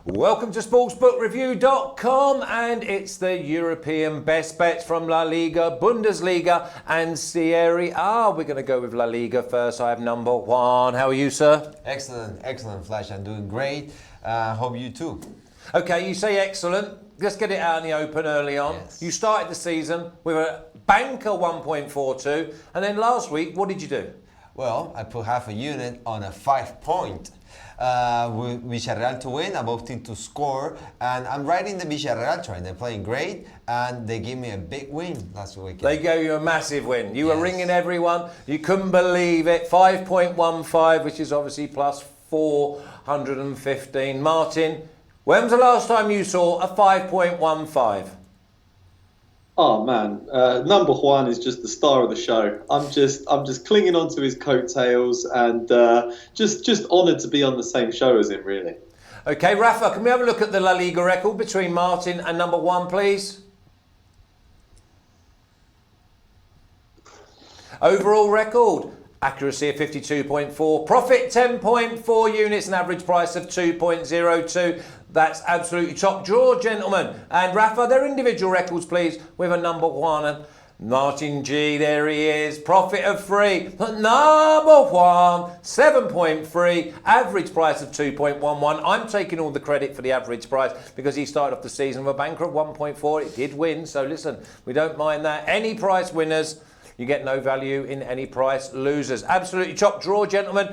Welcome to SportsbookReview.com, and it's the European best bets from La Liga, Bundesliga and Serie A. We're going to go with La Liga first. I have number Juan. How are you, sir? Excellent, Flash. I'm doing great. Hope you too. Okay, you say excellent. Let's get it out in the open early on. Yes. You started the season with a banker 1.42, and then last week, what did you do? Well, I put half a unit on a 5-point. With Villarreal to win, above team to score, and I'm riding the Villarreal train. They're playing great, and they gave me a big win last week. They gave you a massive win. You were ringing everyone. You couldn't believe it. 5.15, which is obviously plus 415. Martin, when was the last time you saw a 5.15? Oh man, number Juan is just the star of the show. I'm just clinging onto his coattails and just honoured to be on the same show as him, really. Okay, Rafa, can we have a look at the La Liga record between Martin and number Juan, please? Overall record, accuracy of 52.4, profit 10.4 units, an average price of 2.02. That's absolutely top draw, gentlemen. And Rafa, their individual records, please, with a number Juan. And Martin G, there he is. Profit of 3. Number Juan, 7.3. Average price of 2.11. I'm taking all the credit for the average price because he started off the season with a banker of 1.4. It did win, so listen, we don't mind that. Any price winners, you get no value in any price losers. Absolutely top draw, gentlemen.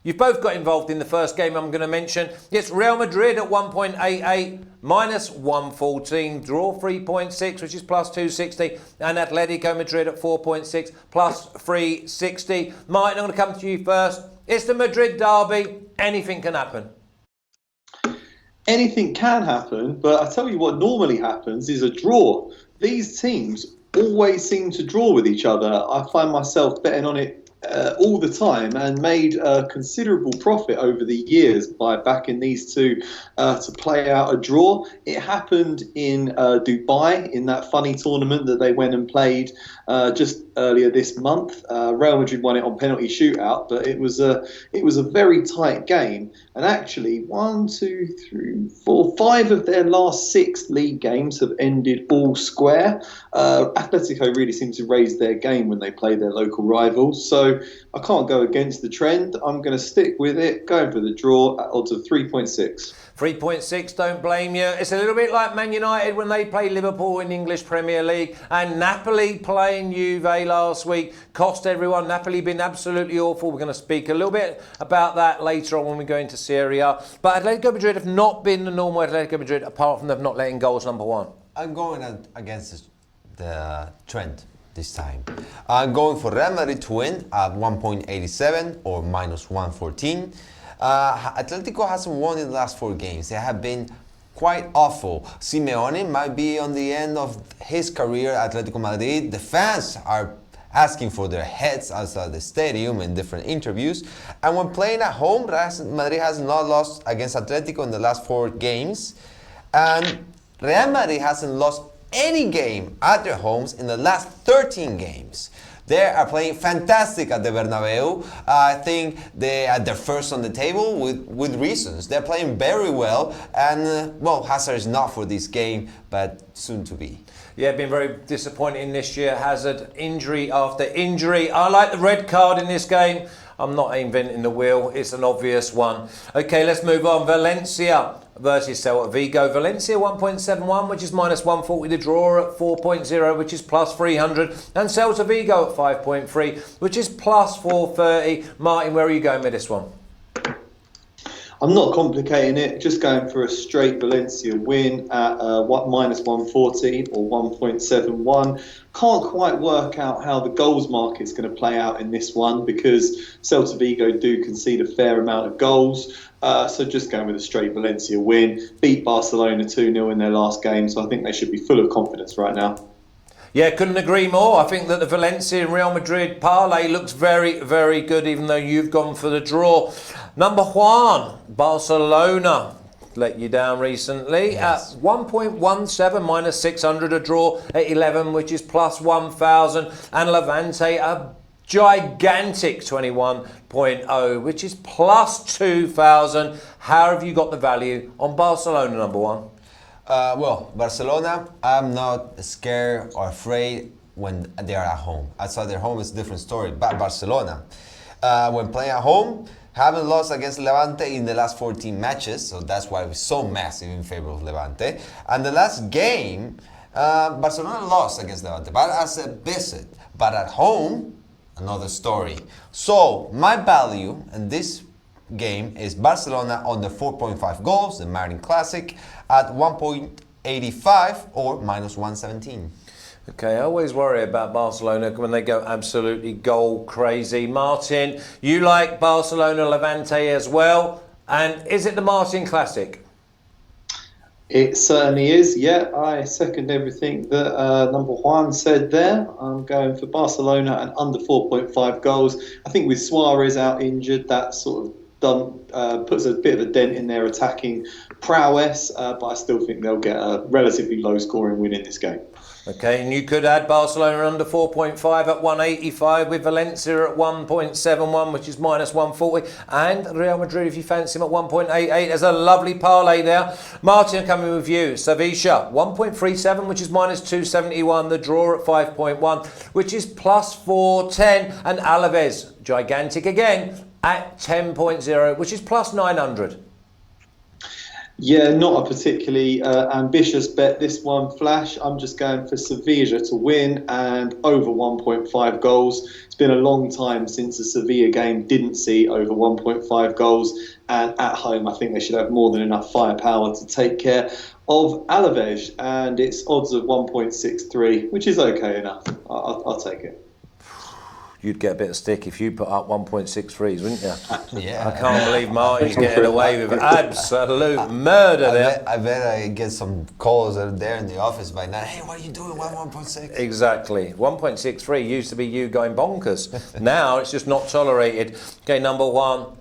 You've both got involved in the first game I'm going to mention. It's Real Madrid at 1.88, minus 114, draw 3.6, which is plus 260, and Atletico Madrid at 4.6, plus 360. Martin, I'm going to come to you first. It's the Madrid derby. Anything can happen. Anything can happen, but I tell you what normally happens is a draw. These teams always seem to draw with each other. I find myself betting on it all the time and made a considerable profit over the years by backing these two to play out a draw. It happened in Dubai in that funny tournament that they went and played just earlier this month. Real Madrid won it on penalty shootout, but it was a very tight game. And actually, 1, 2, 3, 4, 5 of their last 6 league games have ended all square. Atletico really seems to raise their game when they play their local rivals. So I can't go against the trend. I'm going to stick with it, going for the draw at odds of 3.6. 3.6, don't blame you. It's a little bit like Man United when they play Liverpool in the English Premier League, and Napoli playing Juve last week cost everyone. Napoli been absolutely awful. We're going to speak a little bit about that later on when we go into Serie A. But Atletico Madrid have not been the normal Atletico Madrid, apart from them not letting goals, number Juan. I'm going against the trend this time. I'm going for Real Madrid to win at 1.87 or minus 114. Atletico hasn't won in the last 4 games. They have been quite awful. Simeone might be on the end of his career at Atletico Madrid. The fans are asking for their heads outside the stadium in different interviews. And when playing at home, Madrid has not lost against Atletico in the last 4 games. And Real Madrid hasn't lost any game at their homes in the last 13 games. They are playing fantastic at the Bernabeu. I think they are the first on the table with reasons. They're playing very well, and well, Hazard is not for this game, but soon to be. Yeah, been very disappointing this year. Hazard, injury after injury. I like the red card in this game. I'm not inventing the wheel. It's an obvious one. Okay, let's move on. Valencia versus Celta Vigo. Valencia 1.71, which is minus 140. The draw at 4.0, which is plus 300. And Celta Vigo at 5.3, which is plus 430. Martin, where are you going with this one? I'm not complicating it, just going for a straight Valencia win at minus 140 or 1.71. Can't quite work out how the goals market's going to play out in this one because Celta Vigo do concede a fair amount of goals. So just going with a straight Valencia win. Beat Barcelona 2-0 in their last game, so I think they should be full of confidence right now. Yeah, couldn't agree more. I think that the Valencia and Real Madrid parlay looks very, very good, even though you've gone for the draw. Number Juan, Barcelona let you down recently at 1.17 minus 600, a draw at 11, which is plus 1,000. And Levante, a gigantic 21.0, which is plus 2,000. How have you got the value on Barcelona, number one? Well, Barcelona, I'm not scared or afraid when they are at home. Outside their home is a different story. But Barcelona, when playing at home, haven't lost against Levante in the last 14 matches, so that's why we're so massive in favor of Levante. And the last game, Barcelona lost against Levante, but as a visit. But at home, another story. So my value in this game is Barcelona on the 4.5 goals, the Madrid Classic, at 1.85 or minus 117. Okay, I always worry about Barcelona when they go absolutely goal crazy. Martin, you like Barcelona Levante as well, and is it the Martin Classic? It certainly is, yeah. I second everything that number Juan said there. I'm going for Barcelona and under 4.5 goals. I think with Suarez out injured, that sort of puts a bit of a dent in their attacking prowess, but I still think they'll get a relatively low-scoring win in this game. Okay, and you could add Barcelona under 4.5 at 185 with Valencia at 1.71, which is minus 140, and Real Madrid, if you fancy them, at 1.88. There's a lovely parlay there. Martin, coming with you. Sevilla, 1.37, which is minus 271. The draw at 5.1, which is plus 410. And Alaves, gigantic again, at 10.0, which is plus 900. Yeah, not a particularly ambitious bet, this one, Flash. I'm just going for Sevilla to win and over 1.5 goals. It's been a long time since a Sevilla game didn't see over 1.5 goals. And at home, I think they should have more than enough firepower to take care of Alaves. And it's odds of 1.63, which is okay enough. I'll take it. You'd get a bit of stick if you put up 1.63s, wouldn't you? Yeah. I can't believe Martin's getting away with absolute murder there. I bet I get some calls there in the office by now. Hey, what are you doing? 1.6? Exactly. 1.63 used to be you going bonkers. Now it's just not tolerated. Okay, number one.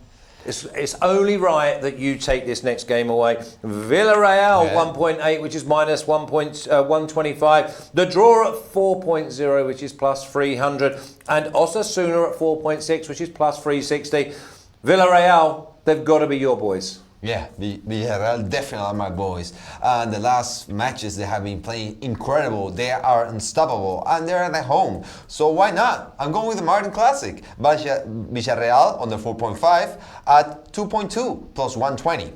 It's only right that you take this next game away. Villarreal 1.8, which is minus 125. The draw at 4.0, which is plus 300. And Osasuna at 4.6, which is plus 360. Villarreal, they've got to be your boys. Yeah, Villarreal definitely are my boys. And the last matches they have been playing incredible. They are unstoppable and they're at home. So why not? I'm going with the Madrid Classic. Villarreal on the 4.5 at 2.2 plus 120.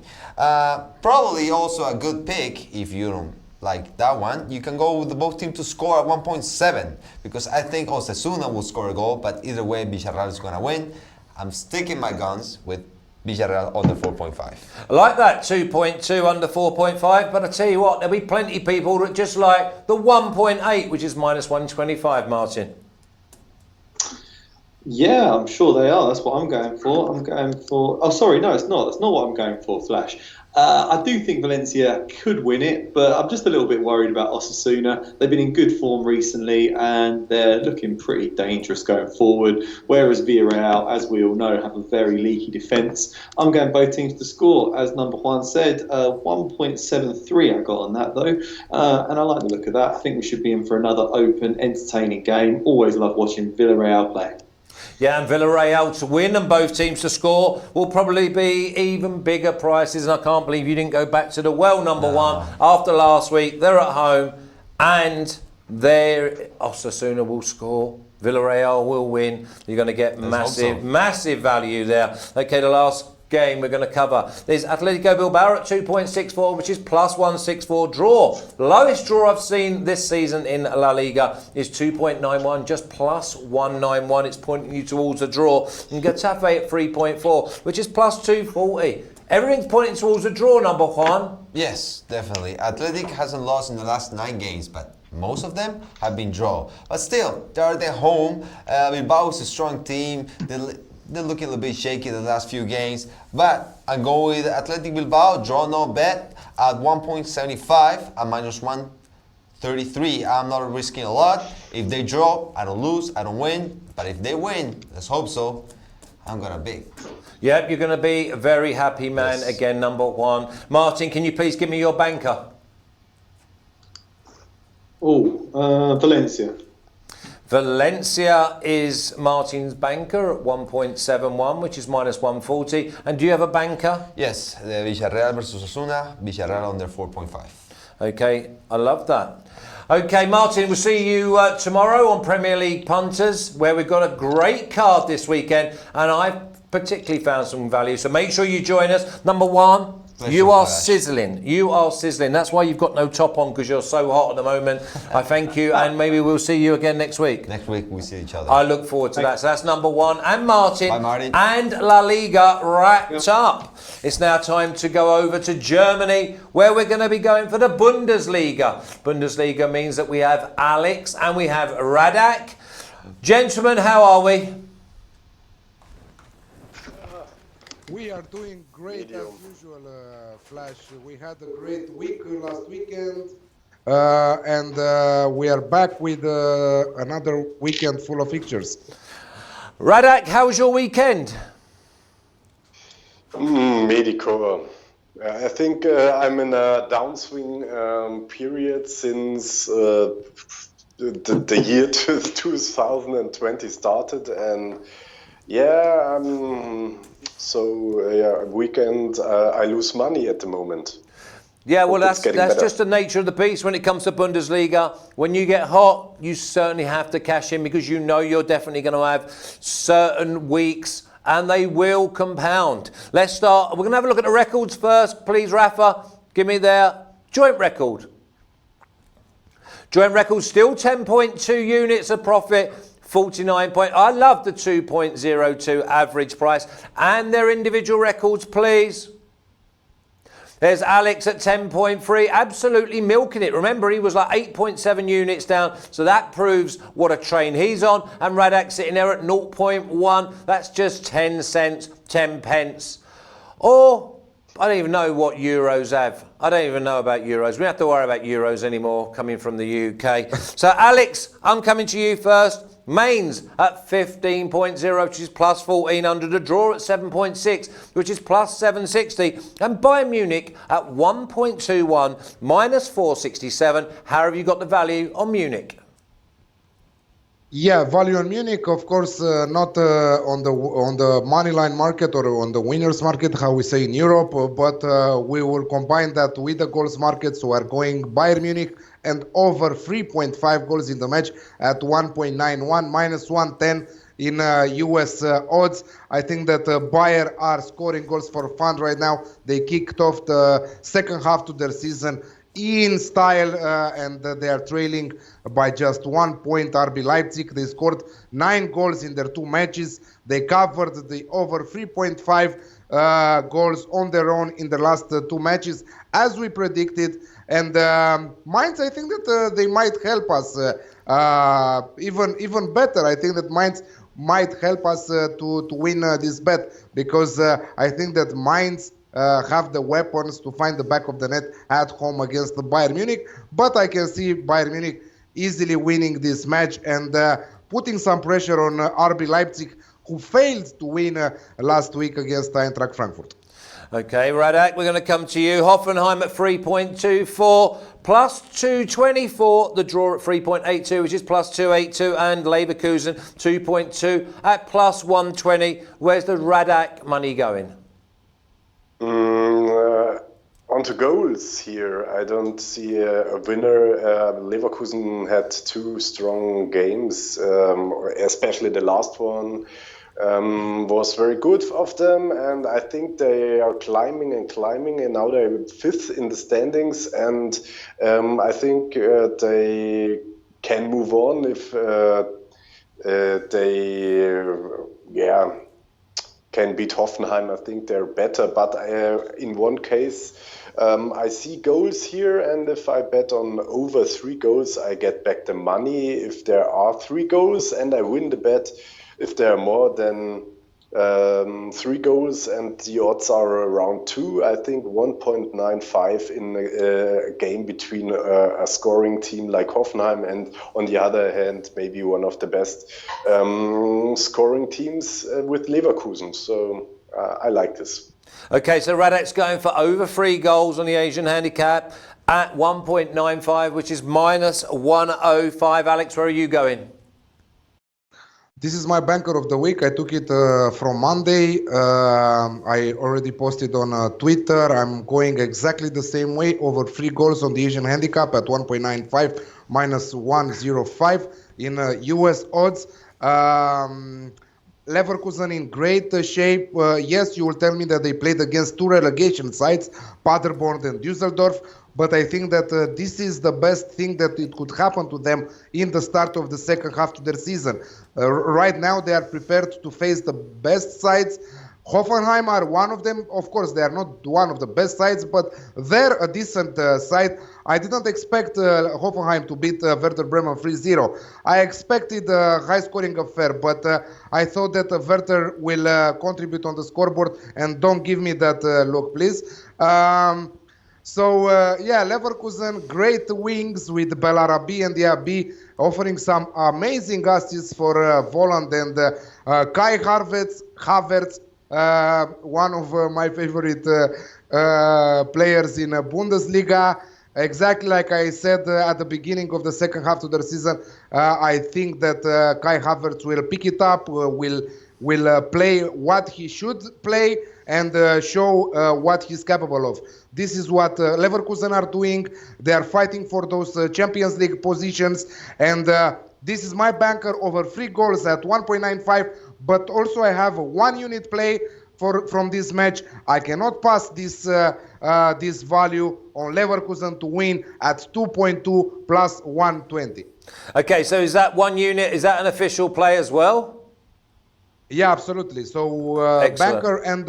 Probably also a good pick if you don't like that one. You can go with the both teams to score at 1.7 because I think Osasuna will score a goal, but either way Villarreal is going to win. I'm sticking my guns with Villarreal under 4.5. I like that 2.2 under 4.5, but I tell you what, there'll be plenty of people that just like the 1.8, which is minus 125, Martin. Yeah, I'm sure they are. That's what I'm going for. Oh, sorry, no, it's not. That's not what I'm going for, Flash. I do think Valencia could win it, but I'm just a little bit worried about Osasuna. They've been in good form recently, and they're looking pretty dangerous going forward. Whereas Villarreal, as we all know, have a very leaky defence. I'm going both teams to score, as number Juan said. 1.73 I got on that, though, and I like the look of that. I think we should be in for another open, entertaining game. Always love watching Villarreal play. Yeah, and Villarreal to win and both teams to score will probably be even bigger prices. And I can't believe you didn't go back to the number one after last week. They're at home and Osasuna will score. Villarreal will win. You're going to get massive value there. Okay, the last game we're going to cover is Atletico Bilbao at 2.64, which is plus 164 draw. The lowest draw I've seen this season in La Liga is 2.91, just plus 191. It's pointing you towards a draw. And Getafe at 3.4, which is plus 240. Everything's pointing towards a draw, number Juan. Yes, definitely. Athletic hasn't lost in the last 9 games, but most of them have been draw. But still, they're at their home. Bilbao is a strong team. They're looking a little bit shaky the last few games, but I'm going with Athletic Bilbao, draw no bet at 1.75 at minus 133. I'm not risking a lot. If they draw, I don't lose, I don't win. But if they win, let's hope so, I'm going to big. Yep, you're going to be a very happy man again, number one. Martin, can you please give me your banker? Valencia. Valencia is Martin's banker at 1.71, which is minus 140. And do you have a banker? Yes, the Villarreal versus Osasuna, Villarreal under 4.5. Okay, I love that. Okay, Martin, we'll see you tomorrow on Premier League Punters, where we've got a great card this weekend, and I've particularly found some value. So make sure you join us. Number one, you are sizzling. You are sizzling. That's why you've got no top on, because you're so hot at the moment. I thank you, and maybe we'll see you again next week. Next week we see each other. I look forward to that. So that's number one. And Martin. Bye, Martin. And La Liga wrapped up. It's now time to go over to Germany, where we're going to be going for the Bundesliga. Bundesliga means that we have Alex and we have Radek. Gentlemen, how are we? We are doing great as usual, Flash. We had a great week last weekend, and we are back with another weekend full of fixtures. Radek, how was your weekend? Mediocre. I think I'm in a downswing period since the year 2020 started, and weekend I lose money at the moment. Yeah, well, that's better. just the nature of the beast when it comes to Bundesliga. When you get hot, you certainly have to cash in, because you know you're definitely going to have certain weeks, and they will compound. Let's start. We're going to have a look at the records first. Please, Rafa, give me their joint record. Joint record still 10.2 units of profit. 49 point. I love the 2.02 average price. And their individual records, please. There's Alex at 10.3, absolutely milking it. Remember, he was like 8.7 units down, so that proves what a train he's on. And Radek sitting there at 0.1. That's just 10 cents, 10 pence. Or, I don't even know what euros have. I don't even know about euros. We don't have to worry about euros anymore coming from the UK. So, Alex, I'm coming to you first. Mainz at 15.0, which is plus 1400. A draw at 7.6, which is plus 760. And Bayern Munich at 1.21, minus 467. How have you got the value on Munich? Yeah, value on Munich, of course, not on the money line market or on the winners market, how we say in Europe, but we will combine that with the goals market. So we're going Bayern Munich and over 3.5 goals in the match at 1.91, minus 110 in US odds. I think that Bayern are scoring goals for fun right now. They kicked off the second half to their season in style, and they are trailing by just 1 point. RB Leipzig, they scored 9 goals in their 2 matches. They covered the over 3.5 goals on their own in the last 2 matches, as we predicted. And Mainz, I think that they might help us even better. I think that Mainz might help us to win this bet, because I think that Mainz have the weapons to find the back of the net at home against the Bayern Munich. But I can see Bayern Munich easily winning this match and putting some pressure on RB Leipzig, who failed to win last week against Eintracht Frankfurt. Okay, Radek, we're going to come to you. Hoffenheim at 3.24, plus 224. The draw at 3.82, which is plus 282. And Leverkusen 2.2 at plus 120. Where's the Radek money going? On to goals here. I don't see a winner. Leverkusen had 2 strong games, especially the last one. Was very good of them, and I think they are climbing, and now they're 5th in the standings, and I think they can move on if they can beat Hoffenheim. I think they're better, but in one case I see goals here, and if I bet on over 3 goals, I get back the money if there are 3 goals, and I win the bet if there are more than 3 goals, and the odds are around 2. I think 1.95 in a game between a scoring team like Hoffenheim and, on the other hand, maybe one of the best scoring teams with Leverkusen. So I like this. Okay, so Radek's going for over 3 goals on the Asian handicap at 1.95, which is minus 105. Alex, where are you going? This is my banker of the week. I took it from Monday. I already posted on Twitter. I'm going exactly the same way, over 3 goals on the Asian handicap at 1.95 minus 105 in US odds. Leverkusen in great shape. Yes, you will tell me that they played against 2 relegation sides, Paderborn and Düsseldorf, but I think that this is the best thing that it could happen to them in the start of the second half of their season. Right now, they are prepared to face the best sides. Hoffenheim are one of them. Of course, they are not one of the best sides, but they're a decent side. I didn't expect Hoffenheim to beat Werder Bremen 3-0. I expected a high-scoring affair, but I thought that Werder will contribute on the scoreboard, and don't give me that look, please. Leverkusen, great wings with Belarabi and Diaby offering some amazing assists for Volland and Kai Havertz, one of my favorite players in Bundesliga. Exactly like I said at the beginning of the second half of the season, I think that Kai Havertz will pick it up, will play what he should play, and show what he's capable of. This is what Leverkusen are doing. They are fighting for those Champions League positions, and this is my banker over 3 goals at 1.95, but also I have 1 unit play from this match. I cannot pass this value on Leverkusen to win at 2.2 plus 120. Okay, so is that 1 unit, is that an official play as well? Yeah, absolutely. So banker and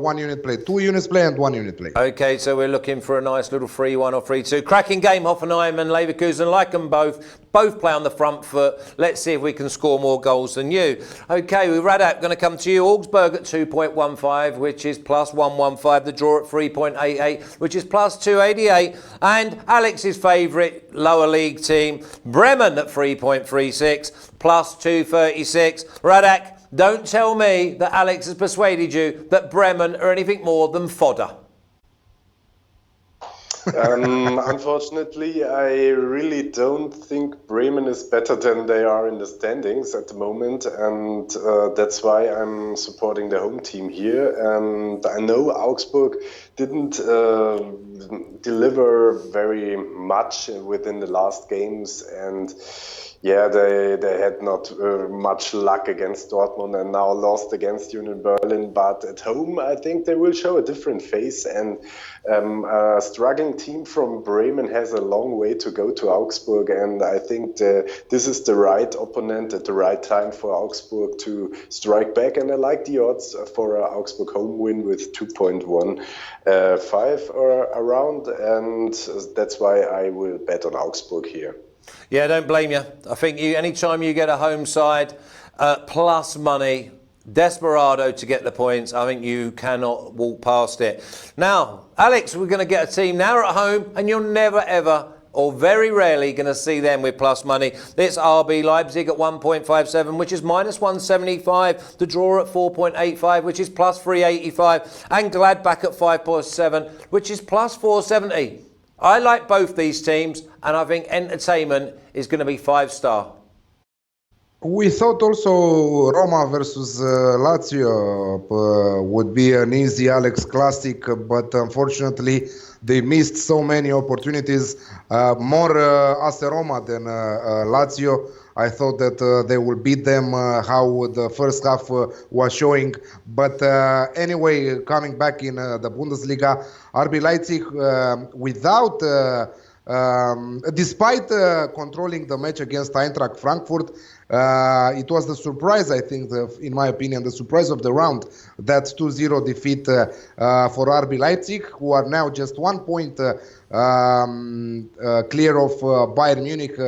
1 unit play. 2 units play and 1 unit play. Okay, so we're looking for a nice little 3-1 or 3-2. Cracking game, Hoffenheim and Leverkusen. Like them both. Both play on the front foot. Let's see if we can score more goals than you. Okay, with Radek, going to come to you. Augsburg at 2.15, which is plus 115. The draw at 3.88, which is plus 288. And Alex's favourite lower league team, Bremen at 3.36, plus 236. Radek, don't tell me that Alex has persuaded you that Bremen are anything more than fodder. Unfortunately, I really don't think Bremen is better than they are in the standings at the moment, and that's why I'm supporting the home team here. And I know Augsburg didn't deliver very much within the last games, and yeah, they had not much luck against Dortmund and now lost against Union Berlin. But at home, I think they will show a different face. And a struggling team from Bremen has a long way to go to Augsburg. And I think this is the right opponent at the right time for Augsburg to strike back. And I like the odds for an Augsburg home win with 2.15 or around. And that's why I will bet on Augsburg here. Yeah, don't blame you. I think anytime you get a home side plus money, desperado to get the points, I think you cannot walk past it. Now, Alex, we're going to get a team now at home, and you're never ever or very rarely going to see them with plus money. It's RB Leipzig at 1.57, which is minus 175. The draw at 4.85, which is plus 385. And Gladbach at 5.7, which is plus 470. I like both these teams, and I think entertainment is going to be 5-star. We thought also Roma versus Lazio would be an easy Alex classic, but unfortunately they missed so many opportunities. More as a Roma than Lazio. I thought that they will beat them how the first half was showing. But anyway, coming back in the Bundesliga, RB Leipzig without... despite controlling the match against Eintracht Frankfurt, it was the surprise, I think, in my opinion, the surprise of the round, that 2-0 defeat for RB Leipzig, who are now just 1 point clear of Bayern Munich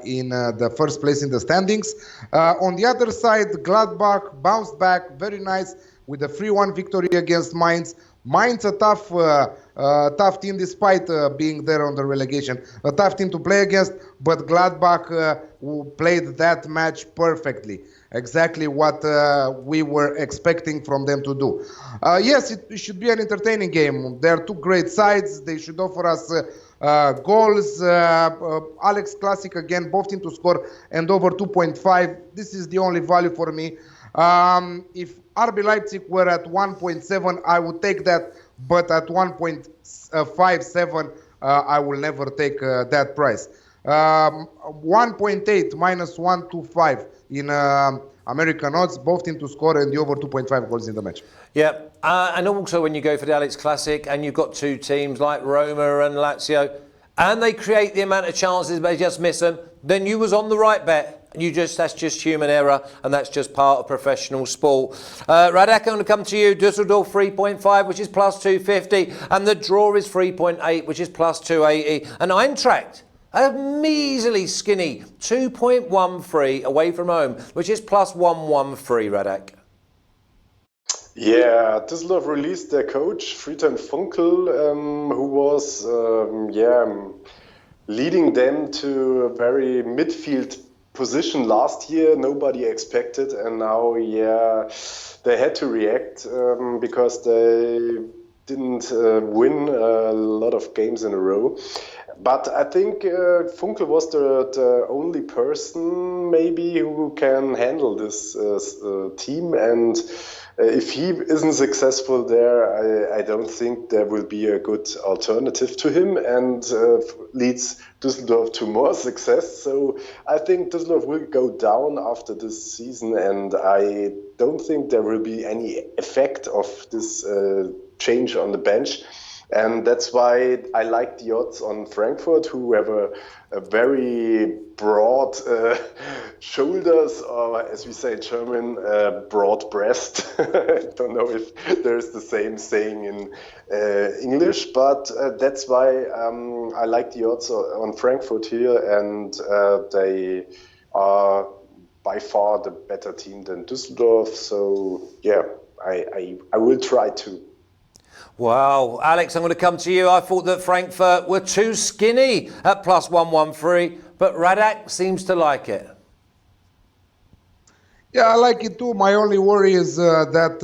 in the first place in the standings. On the other side, Gladbach bounced back very nice with a 3-1 victory against Mainz. Mainz a tough team despite being there on the relegation. A tough team to play against, but Gladbach played that match perfectly. exactly what we were expecting from them to do. Yes, it should be an entertaining game. They are two great sides. They should offer us goals. Alex Classic again, both team to score and over 2.5. This is the only value for me. If RB Leipzig were at 1.7, I would take that, but at 1.57, I will never take that price. 1.8 minus 125 in American odds, both team to score and the over 2.5 goals in the match. Yeah, and also when you go for the Alex Classic and you've got two teams like Roma and Lazio, and they create the amount of chances, they just miss them, then you was on the right bet. That's just human error, and that's just part of professional sport. Radek, I'm going to come to you. Dusseldorf 3.5, which is plus 250, and the draw is 3.8, which is plus 280. And Eintracht, a measly skinny 2.13 away from home, which is plus 113, Radek. Yeah, Düsseldorf released their coach, Friedhelm Funkel, who was leading them to a very midfield position last year. Nobody expected, and now they had to react because they didn't win a lot of games in a row. But I think Funkel was the only person maybe who can handle this team, and if he isn't successful there, I don't think there will be a good alternative to him, and leads Düsseldorf to more success. So I think Düsseldorf will go down after this season, and I don't think there will be any effect of this change on the bench. And that's why I like the odds on Frankfurt, who have a very broad shoulders, or as we say in German, broad breast. I don't know if there's the same saying in English, but that's why I like the odds on Frankfurt here, and they are by far the better team than Düsseldorf. So yeah, I will try to. Wow, Alex, I'm going to come to you. I thought that Frankfurt were too skinny at plus 113, but Radek seems to like it. Yeah, I like it too. My only worry is that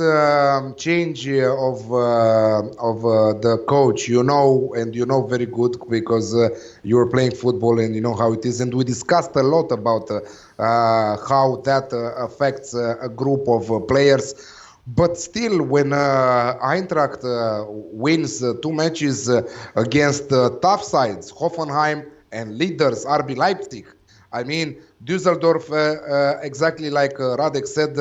change of the coach. You know very good because you were playing football and you know how it is. And we discussed a lot about how that affects a group of players. But still, when Eintracht wins 2 matches against tough sides, Hoffenheim and leaders RB Leipzig, I mean, Düsseldorf, exactly like Radek said,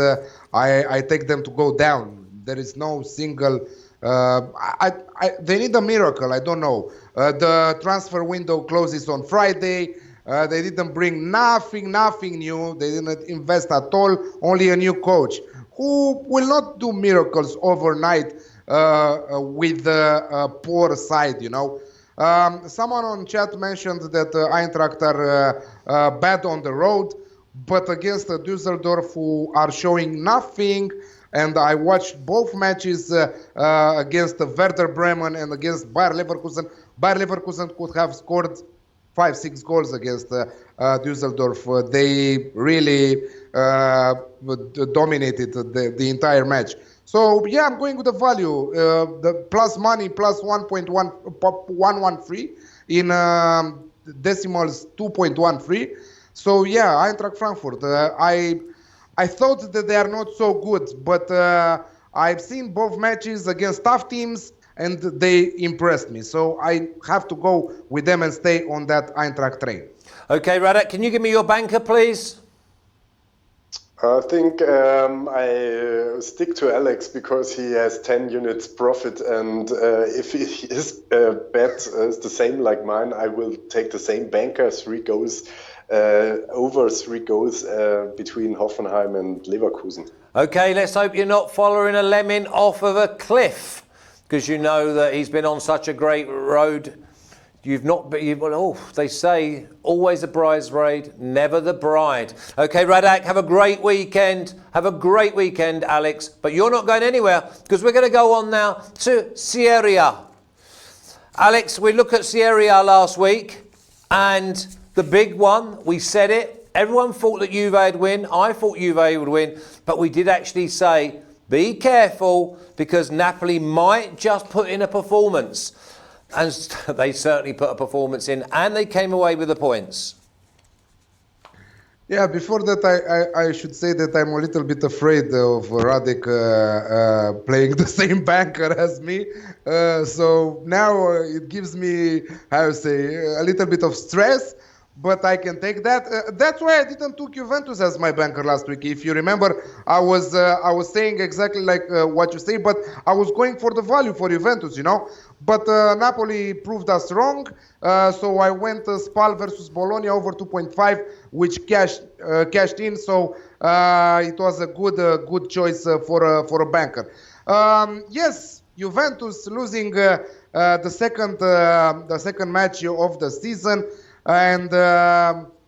I take them to go down. There is no single... they need a miracle, I don't know. The transfer window closes on Friday. They didn't bring nothing new. They didn't invest at all, only a new coach, who will not do miracles overnight with a poor side, you know. Someone on chat mentioned that Eintracht are bad on the road, but against Düsseldorf, who are showing nothing, and I watched both matches against Werder Bremen and against Bayer Leverkusen. Bayer Leverkusen could have scored 5-6 goals against Düsseldorf. They really dominated the entire match. So yeah, I'm going with the value. The plus money, plus 1.113 in decimals 2.13. So yeah, Eintracht Frankfurt. I thought that they are not so good, but I've seen both matches against tough teams, and they impressed me. So I have to go with them and stay on that Eintracht train. Okay, Radek, can you give me your banker, please? I think I stick to Alex because he has 10 units profit, and if his bet is the same like mine, I will take the same banker, 3 goals, over 3 goals between Hoffenheim and Leverkusen. Okay, let's hope you're not following a lemon off of a cliff, because you know that he's been on such a great road. They say always a bridesmaid, never the bride. Okay, Radek, have a great weekend. Have a great weekend, Alex. But you're not going anywhere, because we're going to go on now to Serie A. Alex, we looked at Serie A last week, and the big one, we said it, Everyone thought that Juve would win. I thought Juve would win. But we did actually say, be careful, because Napoli might just put in a performance. And they certainly put a performance in, and they came away with the points. Yeah, before that, I should say that I'm a little bit afraid of Radek playing the same banker as me. So now it gives me, how to say, a little bit of stress, but I can take that. That's why I didn't took Juventus as my banker last week. If you remember, I was saying exactly like what you say, but I was going for the value for Juventus, you know. But Napoli proved us wrong, so I went Spal versus Bologna over 2.5, which cashed in. So it was a good choice for a banker. Yes, Juventus losing the second match of the season, and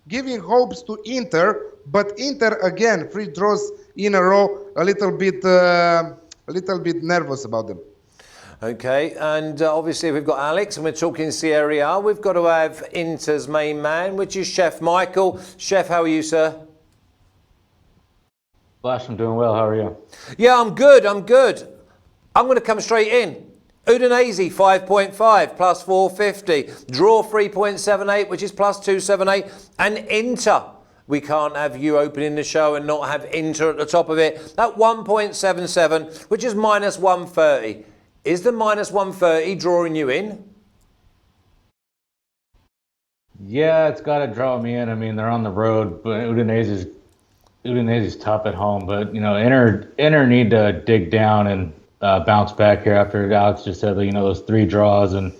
giving hopes to Inter. But Inter again, 3 draws in a row, a little bit nervous about them. Okay, and obviously we've got Alex, and we're talking Serie A. We've got to have Inter's main man, which is Chef Michael. Chef, how are you, sir? Flash, I'm doing well. How are you? Yeah, I'm good. I'm going to come straight in. Udinese 5.5 plus 450. Draw 3.78, which is plus 278. And Inter. We can't have you opening the show and not have Inter at the top of it. At 1.77, which is minus 130. Is the minus 130 drawing you in? Yeah, it's got to draw me in. I mean, they're on the road, but Udinese's tough at home. But you know, Inter need to dig down and bounce back here after Alex just said, you know, those 3 draws, and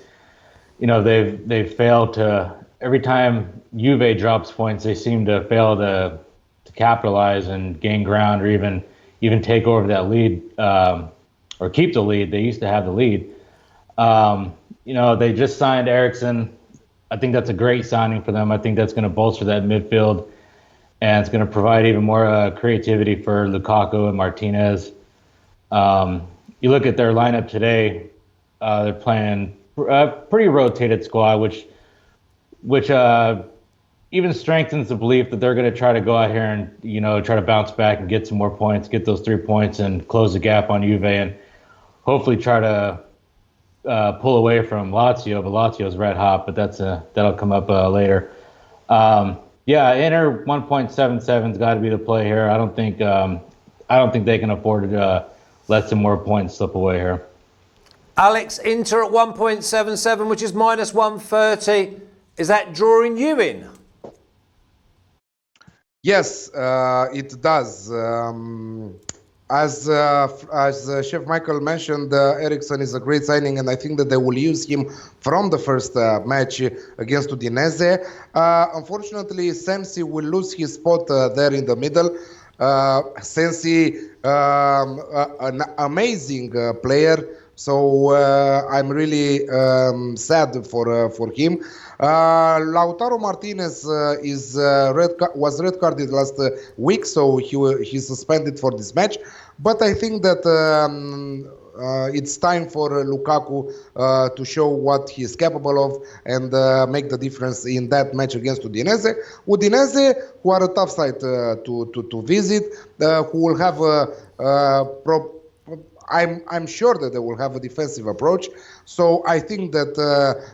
you know they've failed to, every time Juve drops points, they seem to fail to capitalize and gain ground, or even take over that lead. Or keep the lead. They used to have the lead. You know, they just signed Eriksson. I think that's a great signing for them. I think that's going to bolster that midfield, and it's going to provide even more creativity for Lukaku and Martinez. You look at their lineup today, they're playing a pretty rotated squad, which even strengthens the belief that they're going to try to go out here and, you know, try to bounce back and get some more points, get those 3 points and close the gap on Juve, and hopefully try to pull away from Lazio. But Lazio's red hot, but that'll come up later. Yeah, Inter 1.77's got to be the play here. I don't think they can afford to let some more points slip away here. Alex, Inter at 1.77, which is minus 130. Is that drawing you in? Yes, it does. As Chef Michael mentioned, Eriksson is a great signing, and I think that they will use him from the first match against Udinese. Unfortunately, Sensi will lose his spot there in the middle. Sensi, an amazing player, so I'm really sad for him. Lautaro Martinez was red carded last week, so he's suspended for this match. But I think that it's time for Lukaku to show what he is capable of and make the difference in that match against Udinese. Udinese, who are a tough side to visit, who will have I'm sure that they will have a defensive approach. So I think that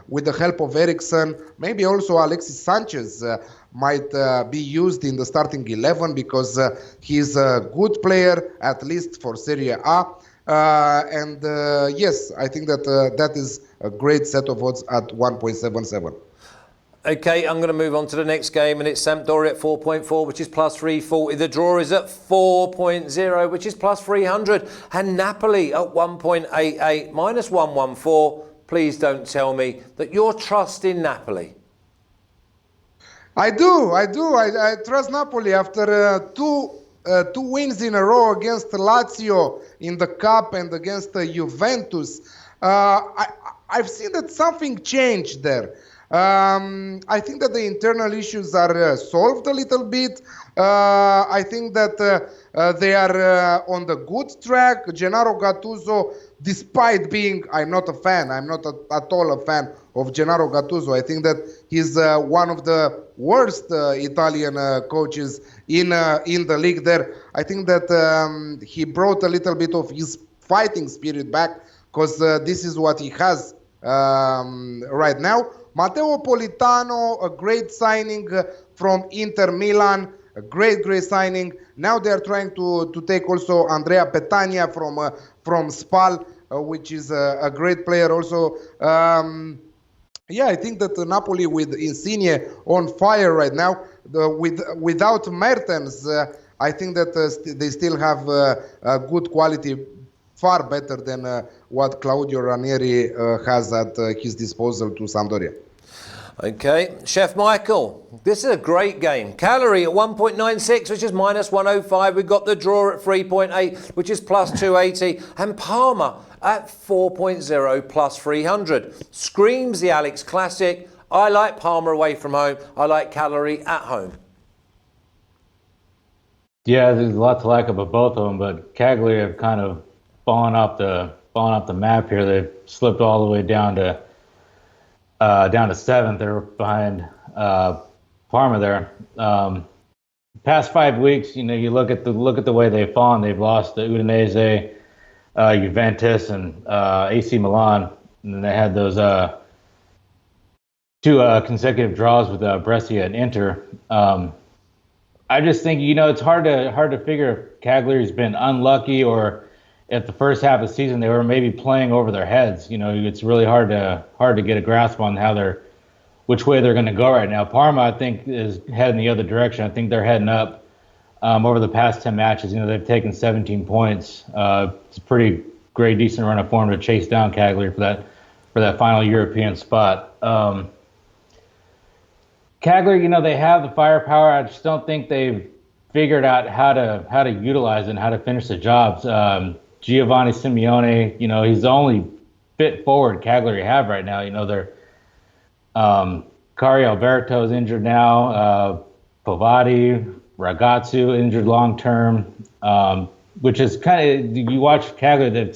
with the help of Eriksson, maybe also Alexis Sanchez might be used in the starting 11, because he's a good player, at least for Serie A. Yes, I think that that is a great set of odds at 1.77. Okay, I'm going to move on to the next game, and it's Sampdoria at 4.4, which is plus 340. The draw is at 4.0, which is plus 300. And Napoli at 1.88, minus 114. Please don't tell me that you're trusting Napoli. I do. I trust Napoli after two wins in a row against Lazio in the Cup and against Juventus. I've seen that something changed there. I think that the internal issues are solved a little bit. I think that they are on the good track. Gennaro Gattuso despite being, I'm not at all a fan of Gennaro Gattuso. I think that he's one of the worst Italian coaches in the league there. I think that he brought a little bit of his fighting spirit back, because this is what he has right now. Matteo Politano, a great signing from Inter Milan, a great signing. Now they are trying to take also Andrea Petagna from Spal, which is a great player also. Yeah, I think that Napoli with Insigne on fire right now, without Mertens, I think that they still have a good quality, far better than what Claudio Ranieri has at his disposal to Sampdoria. Okay, Chef Michael, this is a great game. Cagliari at 1.96, which is minus 105. We've got the draw at 3.8, which is plus 280. And Parma at 4.0, plus 300. Screams the Alex Classic. I like Parma away from home. I like Cagliari at home. Yeah, there's a lot to like about both of them, but Cagliari have kind of fallen off the map here. They've slipped all the way down to seventh. They're behind Parma there. Past 5 weeks, you look at the way they've fallen. They've lost to Udinese, Juventus, and AC Milan, and then they had those two consecutive draws with Brescia and Inter. I just think it's hard to figure if Cagliari's been unlucky or if the first half of the season they were maybe playing over their heads. It's really hard to get a grasp on which way they're going to go right now. Parma, I think, is heading the other direction. I think they're heading up over the past 10 matches. They've taken 17 points. It's a pretty great, decent run of form to chase down Cagliari for that final European spot. Cagliari, they have the firepower. I just don't think they've figured out how to utilize it and how to finish the jobs. Giovanni Simeone, he's the only fit forward Cagliari have right now. They're Cari Alberto is injured now. Pavati, Ragazzu injured long term, which is kind of, you watch Cagliari,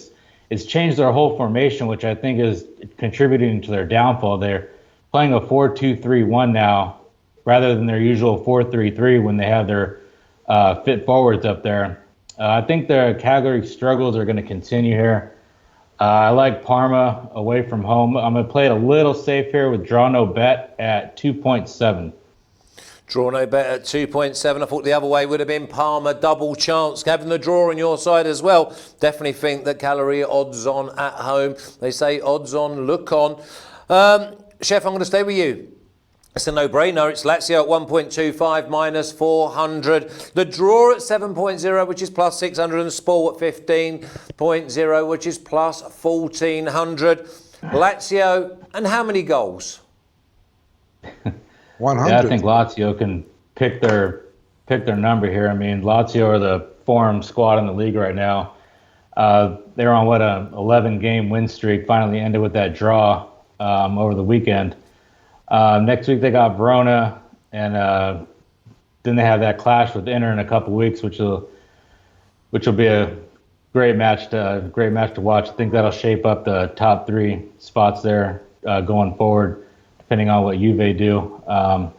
it's changed their whole formation, which I think is contributing to their downfall. They're playing a 4-2-3-1 now rather than their usual 4-3-3 when they have their fit forwards up there. I think the Cagliari struggles are going to continue here. I like Parma away from home. I'm going to play it a little safe here with draw no bet at 2.7. Draw no bet at 2.7. I thought the other way would have been Parma double chance. Having the draw on your side as well. Definitely think that Cagliari are odds on at home. They say odds on, look on. Chef, I'm going to stay with you. It's a no-brainer. It's Lazio at 1.25 minus 400. The draw at 7.0, which is plus 600, and Spal at 15.0, which is plus 1400. Lazio, and how many goals? 100. Yeah, I think Lazio can pick their number here. I mean, Lazio are the form squad in the league right now. They're on an 11-game win streak. Finally ended with that draw over the weekend. Next week they got Verona, and then they have that clash with Inter in a couple weeks, which will be a great match to watch. I think that'll shape up the top 3 spots there going forward, depending on what Juve do. I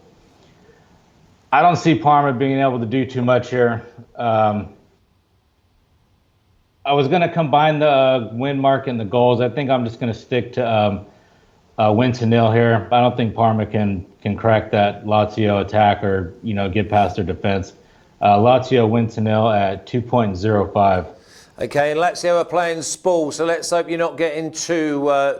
don't see Parma being able to do too much here. I was going to combine the win mark and the goals. I think I'm just going to stick to win to nil here. I don't think Parma can crack that Lazio attack or get past their defense. Lazio win to nil at 2.05. Okay, and Lazio are playing Spal, so let's hope you're not getting too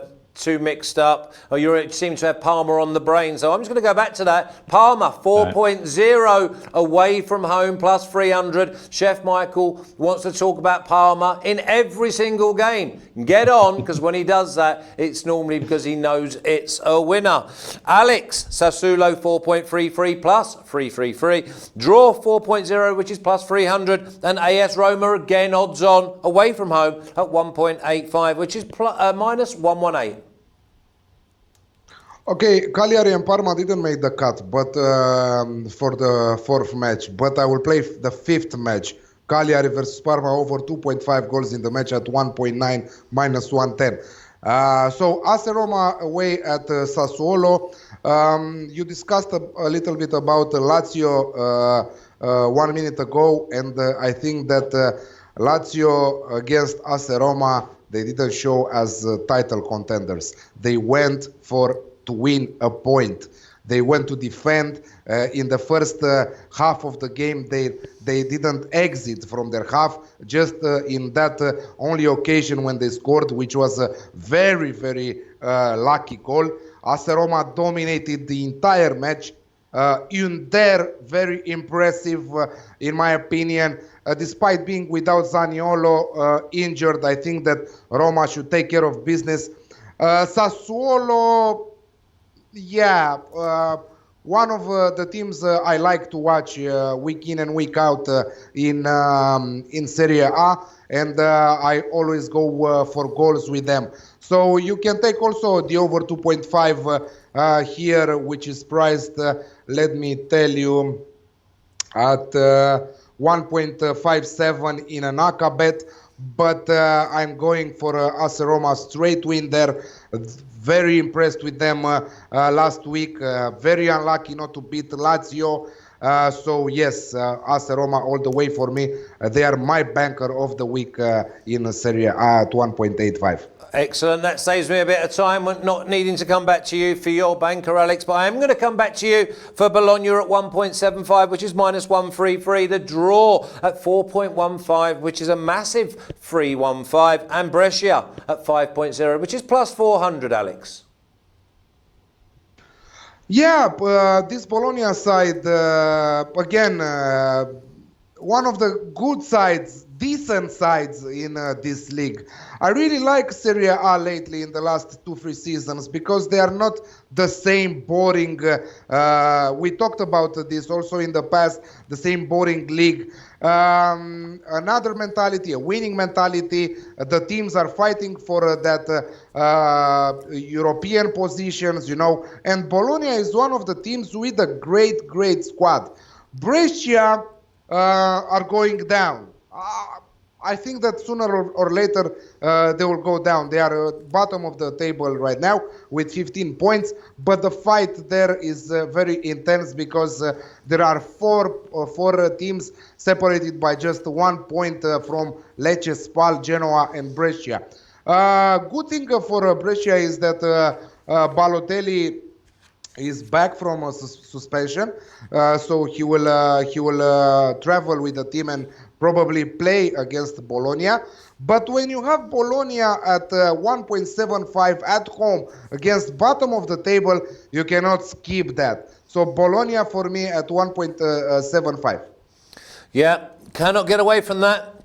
mixed up. Or you seem to have Parma on the brain. So I'm just going to go back to that. Parma 4.0 away from home, plus 300. Chef Michael wants to talk about Parma in every single game. Get on, because when he does that, it's normally because he knows it's a winner. Alex, Sassuolo 4.33 plus 333. Draw 4.0, which is plus 300. And AS Roma again odds on away from home at 1.85, which is minus 118. Okay, Cagliari and Parma didn't make the cut, but for the 4th match. But I will play the 5th match. Cagliari versus Parma over 2.5 goals in the match at 1.9 minus 110. So AS Roma away at Sassuolo. You discussed a little bit about Lazio 1 minute ago, and I think that Lazio against AS Roma, they didn't show as title contenders. They went to win a point. They went to defend. In the first half of the game, they didn't exit from their half, just in that only occasion when they scored, which was a very, very lucky goal. AS Roma dominated the entire match. In there, very impressive, in my opinion. Despite being without Zaniolo injured, I think that Roma should take care of business. Sassuolo, yeah, one of the teams I like to watch week in and week out in Serie A, and I always go for goals with them. So you can take also the over 2.5 here, which is priced, let me tell you, at 1.57 in an ACA bet. But I'm going for AS Roma straight win there. Very impressed with them last week. Very unlucky not to beat Lazio. So yes, AS Roma all the way for me. They are my banker of the week in Serie A at 1.85. Excellent. That saves me a bit of time, not needing to come back to you for your banker, Alex. But I am going to come back to you for Bologna at 1.75, which is minus 133. The draw at 4.15, which is a massive 3.15. And Brescia at 5.0, which is plus 400, Alex. Yeah, this Bologna side, again, one of the good sides, decent sides in this league. I really like Serie A lately in the last 2-3 seasons because they are not the same boring. We talked about this also in the past, the same boring league. Another mentality, a winning mentality. The teams are fighting for that European positions, you know. And Bologna is one of the teams with a great, great squad. Brescia are going down. I think that sooner or later they will go down. They are bottom of the table right now with 15 points, but the fight there is very intense because there are four teams separated by just 1 point from Lecce, Spal, Genoa, and Brescia. Good thing for Brescia is that Balotelli is back from a suspension, so he will travel with the team and probably play against Bologna. But when you have Bologna at 1.75 at home against bottom of the table, you cannot skip that. So Bologna for me at 1.75. Yeah, cannot get away from that.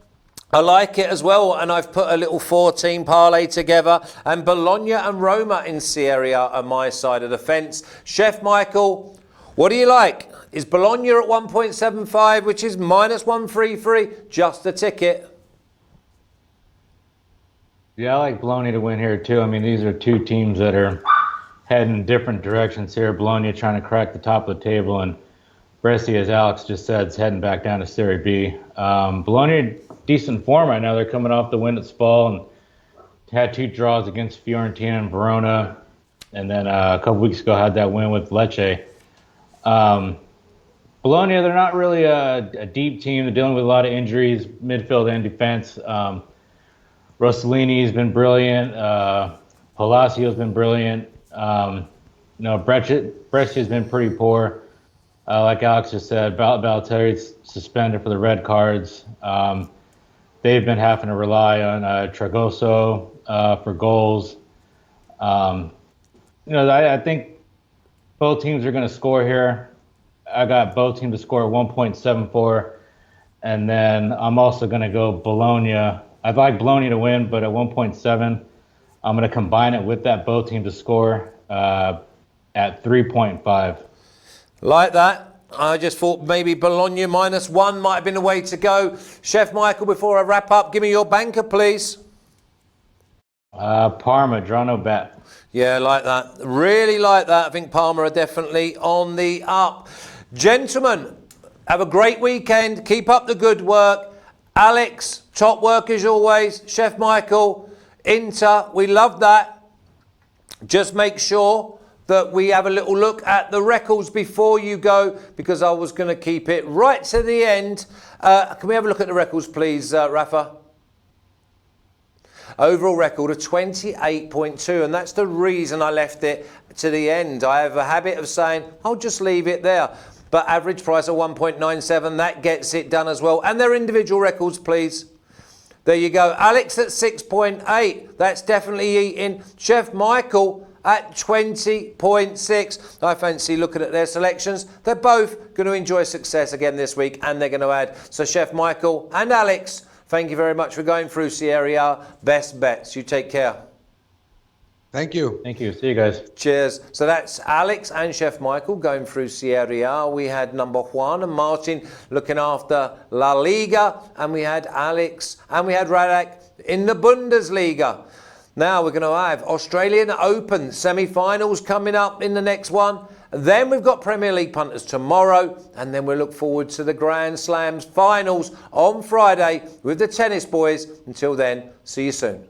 I like it as well, and I've put a little 4-team parlay together, and Bologna and Roma in Serie A are my side of the fence. Chef Michael, what do you like? Is Bologna at 1.75, which is minus 133, just a ticket? Yeah, I like Bologna to win here too. I mean, these are two teams that are heading in different directions here. Bologna trying to crack the top of the table, and Brescia, as Alex just said, is heading back down to Serie B. Bologna, decent form right now. They're coming off the win at Spal and had 2 draws against Fiorentina and Verona, and then a couple weeks ago had that win with Lecce. Bologna, they're not really a deep team. They're dealing with a lot of injuries, midfield and defense. Rossellini's been brilliant. Palacios been brilliant. Brescia's been pretty poor. Like Alex just said, Balotelli's suspended for the red cards. They've been having to rely on Tragoso for goals. I think both teams are going to score here. I got both teams to score at 1.74. And then I'm also going to go Bologna. I'd like Bologna to win, but at 1.7, I'm going to combine it with that both teams to score at 3.5. Like that. I just thought maybe Bologna minus 1 might have been the way to go. Chef Michael, before I wrap up, give me your banker, please. Parma, draw no bet. Yeah, like that. Really like that. I think Parma are definitely on the up. Gentlemen, have a great weekend. Keep up the good work. Alex, top work as always. Chef Michael, Inter, we love that. Just make sure that we have a little look at the records before you go, because I was going to keep it right to the end. Can we have a look at the records, please, Rafa? Overall record of 28.2, and that's the reason I left it to the end. I have a habit of saying, I'll just leave it there. But average price of 1.97, that gets it done as well. And their individual records, please. There you go. Alex at 6.8. That's definitely eating. Chef Michael at 20.6. I fancy looking at their selections. They're both going to enjoy success again this week, and they're going to add. So Chef Michael and Alex, thank you very much for going through Serie A best bets. You take care. Thank you. Thank you. See you guys. Cheers. So that's Alex and Chef Michael going through Serie A. We had Number Juan and Martin looking after La Liga, and we had Alex and we had Radek in the Bundesliga. Now we're going to have Australian Open semi-finals coming up in the next one. Then we've got Premier League punters tomorrow, and then we'll look forward to the Grand Slams finals on Friday with the tennis boys. Until then, see you soon.